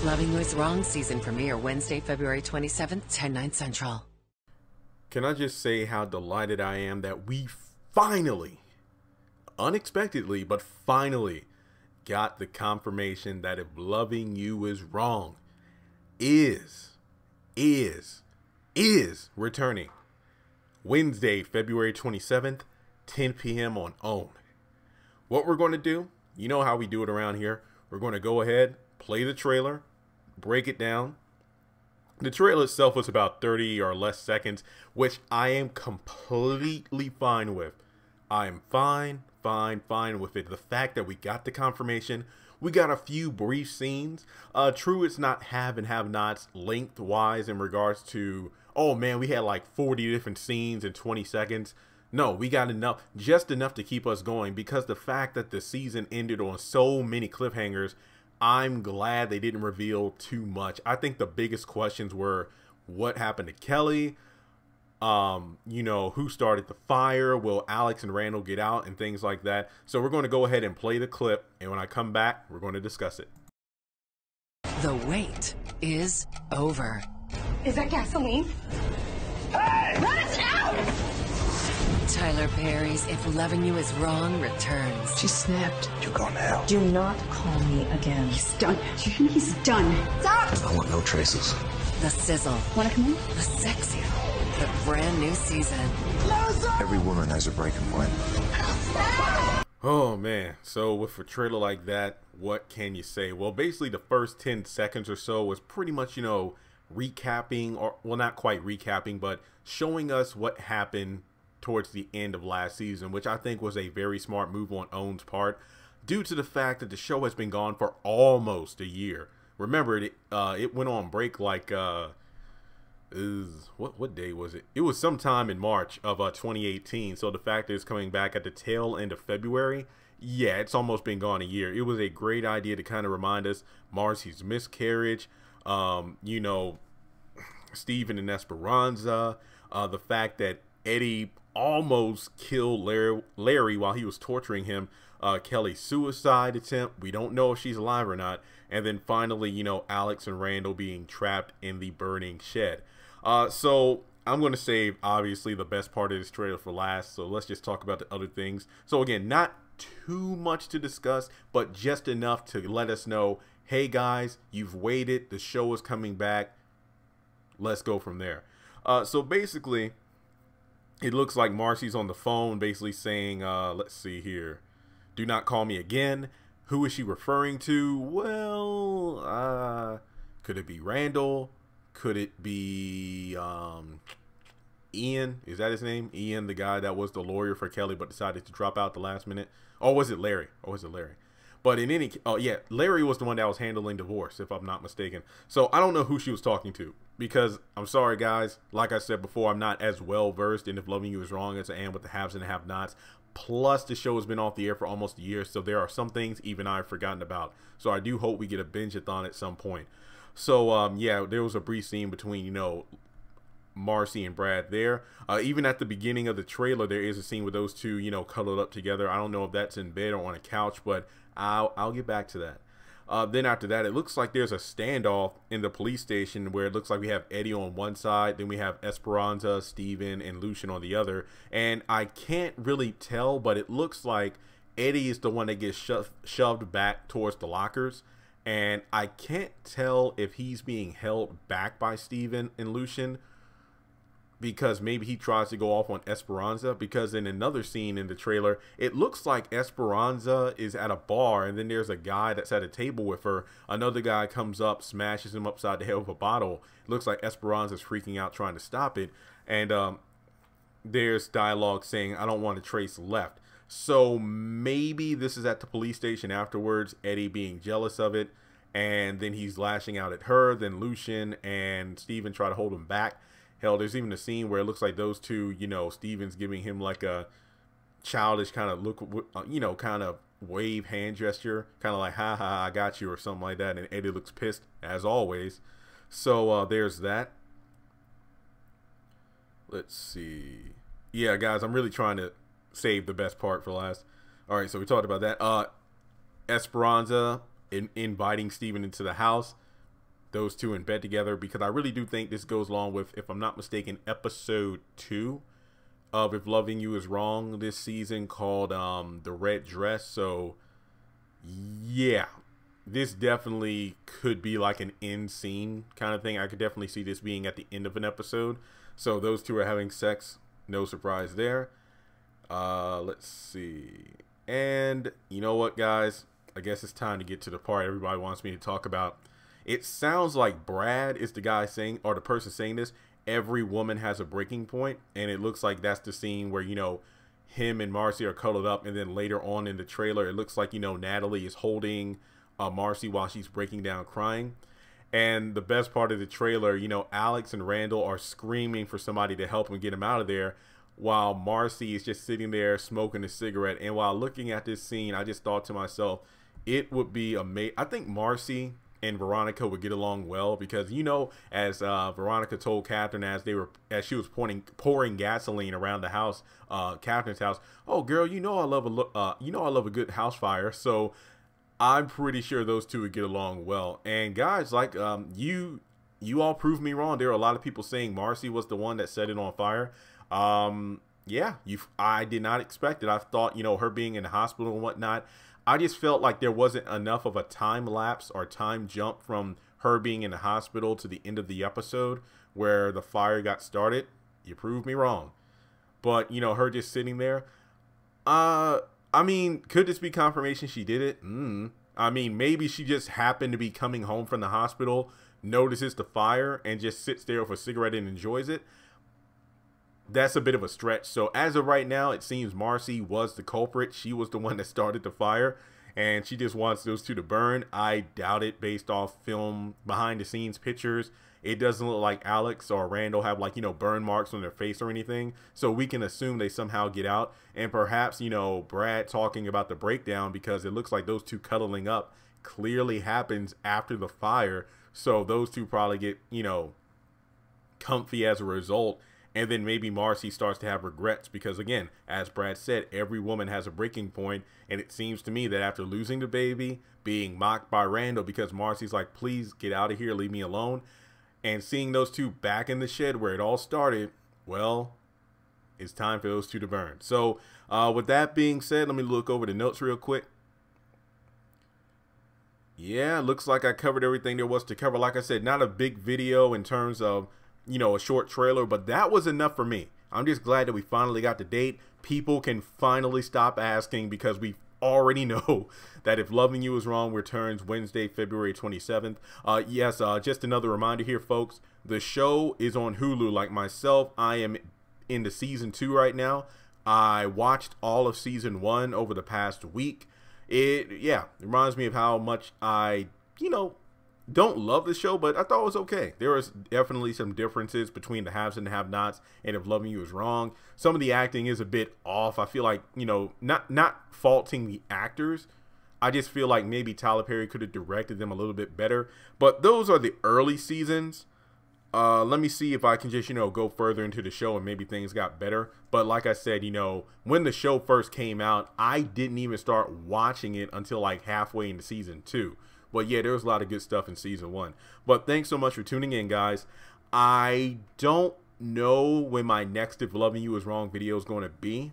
If Loving You Is Wrong season premiere Wednesday, February 27th, 10/9 Central. Can I just say how delighted I am that we finally, unexpectedly, but finally got the confirmation that If Loving You Is Wrong is returning Wednesday, February 27th, 10 p.m. on OWN. What we're going to do, you know how we do it around here. We're going to go ahead, play the trailer, break it down. The trailer itself was about 30 or less seconds, which I am completely fine with. I am fine with it. The fact that we got the confirmation, we got a few brief scenes. True, it's not have and have nots lengthwise in regards to, oh man, we had like 40 different scenes in 20 seconds. No, we got enough, just enough to keep us going, because the fact that the season ended on so many cliffhangers, I'm glad they didn't reveal too much. I think the biggest questions were what happened to Kelly, you know, who started the fire, will Alex and Randall get out, and things like that. So we're going to go ahead and play the clip, and when I come back, we're going to discuss it. The wait is over. Is that gasoline? Hey! Watch out! Tyler Perry's If Loving You Is Wrong returns. She snapped. You're going to hell. Do not call me again. He's done. He's done. Stop! I want no traces. The sizzle, Wanna come in? the sexy, the brand new season. Every woman has a breaking point. Oh man, so with a trailer like that, what can you say? Well, basically the first 10 seconds or so was pretty much, you know, recapping, or well, not quite recapping, but showing us what happened towards the end of last season, which I think was a very smart move on OWN's part, due to the fact that the show has been gone for almost a year. Remember, it went on break like what day was it? It was sometime in March of 2018. So the fact that it's coming back at the tail end of February, yeah, it's almost been gone a year. It was a great idea to kind of remind us Marcy's miscarriage, you know, Steven and Esperanza, the fact that Eddie almost killed Larry while he was torturing him, Kelly's suicide attempt, we don't know if she's alive or not, and then finally, you know, Alex and Randall being trapped in the burning shed. So I'm going to save obviously the best part of this trailer for last, so let's just talk about the other things. So again, not too much to discuss, but just enough to let us know, hey guys, you've waited, the show is coming back, let's go from there. So basically, it looks like Marcy's on the phone basically saying, let's see here, do not call me again. Who is she referring to? Well, could it be Randall? Could it be Ian? Is that his name? Ian, the guy that was the lawyer for Kelly but decided to drop out the last minute? Or was it Larry? But in any, oh yeah, Larry was the one that was handling divorce, if I'm not mistaken. So I don't know who she was talking to, because I'm sorry guys, like I said before, I'm not as well versed in If Loving You Is Wrong as I am with the haves and the have-nots. Plus the show has been off the air for almost a year, so there are some things even I've forgotten about. So I do hope we get a binge-a-thon at some point. So yeah, there was a brief scene between, you know, Marcy and Brad there. Even at the beginning of the trailer, there is a scene with those two, you know, cuddled up together. I don't know if that's in bed or on a couch, but I'll get back to that. Then after that, it looks like there's a standoff in the police station where it looks like we have Eddie on one side, then we have Esperanza, Steven, and Lucien on the other. And I can't really tell, but it looks like Eddie is the one that gets shoved back towards the lockers. And I can't tell if he's being held back by Steven and Lucien, because maybe he tries to go off on Esperanza, because in another scene in the trailer, it looks like Esperanza is at a bar and then there's a guy that's at a table with her. Another guy comes up, smashes him upside the head with a bottle. It looks like Esperanza's freaking out trying to stop it. And there's dialogue saying, I don't want to trace left. So maybe this is at the police station afterwards, Eddie being jealous of it, and then he's lashing out at her. Then Lucien and Steven try to hold him back. Hell, there's even a scene where it looks like those two, you know, Steven's giving him like a childish kind of look, you know, kind of wave hand gesture, kind of like, ha ha, I got you, or something like that. And Eddie looks pissed as always. So there's that. Let's see. Yeah, guys, I'm really trying to save the best part for last. All right, so we talked about that. Esperanza inviting Steven into the house. those two in bed together, because I really do think this goes along with, if I'm not mistaken, episode 2 of If Loving You Is Wrong this season, called The Red Dress. So yeah, this definitely could be like an end scene kind of thing. I could definitely see this being at the end of an episode. So those two are having sex, no surprise there. Let's see. And you know what, guys? I guess it's time to get to the part everybody wants me to talk about. It sounds like Brad is the guy saying, or the person saying this, every woman has a breaking point. And it looks like that's the scene where, you know, him and Marcy are cuddled up. And then later on in the trailer, it looks like, you know, Natalie is holding Marcy while she's breaking down crying. And the best part of the trailer, you know, Alex and Randall are screaming for somebody to help them get him out of there, while Marcy is just sitting there smoking a cigarette. And while looking at this scene, I just thought to myself, it would be amazing. I think Marcy and Veronica would get along well, because, you know, as Veronica told Catherine as she was pouring gasoline around the house, Catherine's house, "Oh, girl, you know I love a good house fire." So I'm pretty sure those two would get along well. And guys, like you all proved me wrong. There are a lot of people saying Marcy was the one that set it on fire. Yeah, I did not expect it. I thought, you know, her being in the hospital and whatnot, I just felt like there wasn't enough of a time lapse or time jump from her being in the hospital to the end of the episode where the fire got started. You proved me wrong. But, you know, her just sitting there. I mean, could this be confirmation she did it? I mean, maybe she just happened to be coming home from the hospital, notices the fire, and just sits there with a cigarette and enjoys it. That's a bit of a stretch. So as of right now, it seems Marcy was the culprit. She was the one that started the fire, and she just wants those two to burn. I doubt it based off film behind the scenes pictures. It doesn't look like Alex or Randall have, like, you know, burn marks on their face or anything. So we can assume they somehow get out. And perhaps, you know, Brad talking about the breakdown, because it looks like those two cuddling up clearly happens after the fire. So those two probably get, you know, comfy as a result. And then maybe Marcy starts to have regrets, because, again, as Brad said, every woman has a breaking point. And it seems to me that after losing the baby, being mocked by Randall because Marcy's like, "Please get out of here, leave me alone," and seeing those two back in the shed where it all started, well, it's time for those two to burn. So with that being said, let me look over the notes real quick. Yeah, looks like I covered everything there was to cover. Like I said, not a big video in terms of, you know, a short trailer, but that was enough for me. I'm just glad that we finally got the date. People can finally stop asking, because we already know that If Loving You Is Wrong returns Wednesday, February 27th. Yes, just another reminder here, folks. The show is on Hulu. Like myself, I am into season 2 right now. I watched all of season 1 over the past week. It reminds me of how much I, you know, don't love the show, but I thought it was okay. There was definitely some differences between the haves and the have-nots and If Loving You Is Wrong. Some of the acting is a bit off. I feel like, you know, not faulting the actors. I just feel like maybe Tyler Perry could have directed them a little bit better. But those are the early seasons. Let me see if I can just, you know, go further into the show and maybe things got better. But like I said, you know, when the show first came out, I didn't even start watching it until like halfway into season 2. But yeah, there was a lot of good stuff in season 1. But thanks so much for tuning in, guys. I don't know when my next If Loving You Is Wrong video is going to be.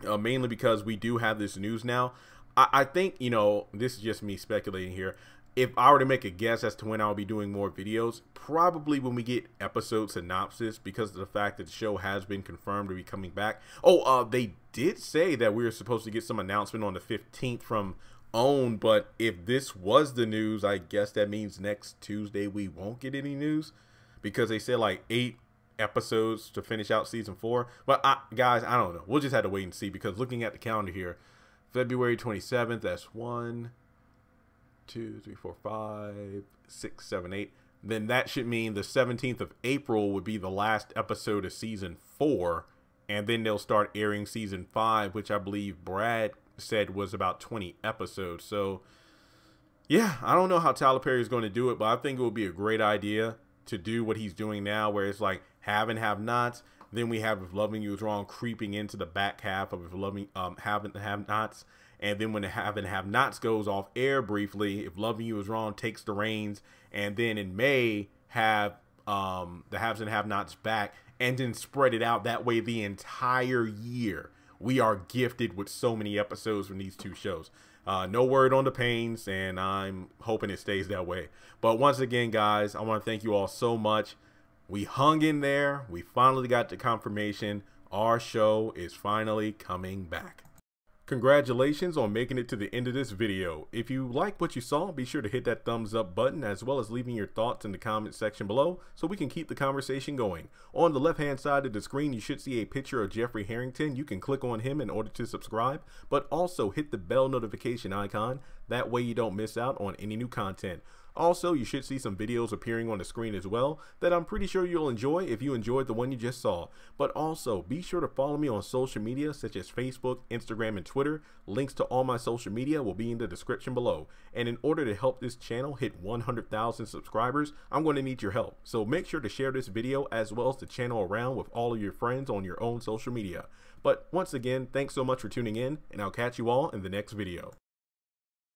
Mainly because we do have this news now. I think, you know, this is just me speculating here. If I were to make a guess as to when I'll be doing more videos, probably when we get episode synopsis, because of the fact that the show has been confirmed to be coming back. Oh, they did say that we were supposed to get some announcement on the 15th from OWN, but if this was the news, I guess that means next Tuesday we won't get any news, because they said like 8 episodes to finish out season 4. But guys, I don't know. We'll just have to wait and see, because looking at the calendar here, February 27th, that's 1, 2, 3, 4, 5, 6, 7, 8. Then that should mean the 17th of April would be the last episode of season 4, and then they'll start airing season 5, which I believe Brad said was about 20 episodes. So yeah, I don't know how Tyler Perry is going to do it, but I think it would be a great idea to do what he's doing now, where it's like have and have nots. Then we have If Loving You Is Wrong creeping into the back half of If Loving have and have nots, And then when the Have and Have Nots goes off air briefly, If Loving You Is Wrong takes the reins. And then in May, have the Haves and Have Nots back, and then spread it out that way the entire year. We are gifted with so many episodes from these two shows. No word on the Pains, and I'm hoping it stays that way. But once again, guys, I want to thank you all so much. We hung in there. We finally got the confirmation. Our show is finally coming back. Congratulations on making it to the end of this video. If you like what you saw, be sure to hit that thumbs up button, as well as leaving your thoughts in the comment section below so we can keep the conversation going. On the left hand side of the screen, you should see a picture of Jeffrey Harrington. You can click on him in order to subscribe, but also hit the bell notification icon. That way you don't miss out on any new content. Also, you should see some videos appearing on the screen as well that I'm pretty sure you'll enjoy if you enjoyed the one you just saw. But also, be sure to follow me on social media such as Facebook, Instagram, and Twitter. Links to all my social media will be in the description below. And in order to help this channel hit 100,000 subscribers, I'm going to need your help. So make sure to share this video as well as the channel around with all of your friends on your own social media. But once again, thanks so much for tuning in, and I'll catch you all in the next video.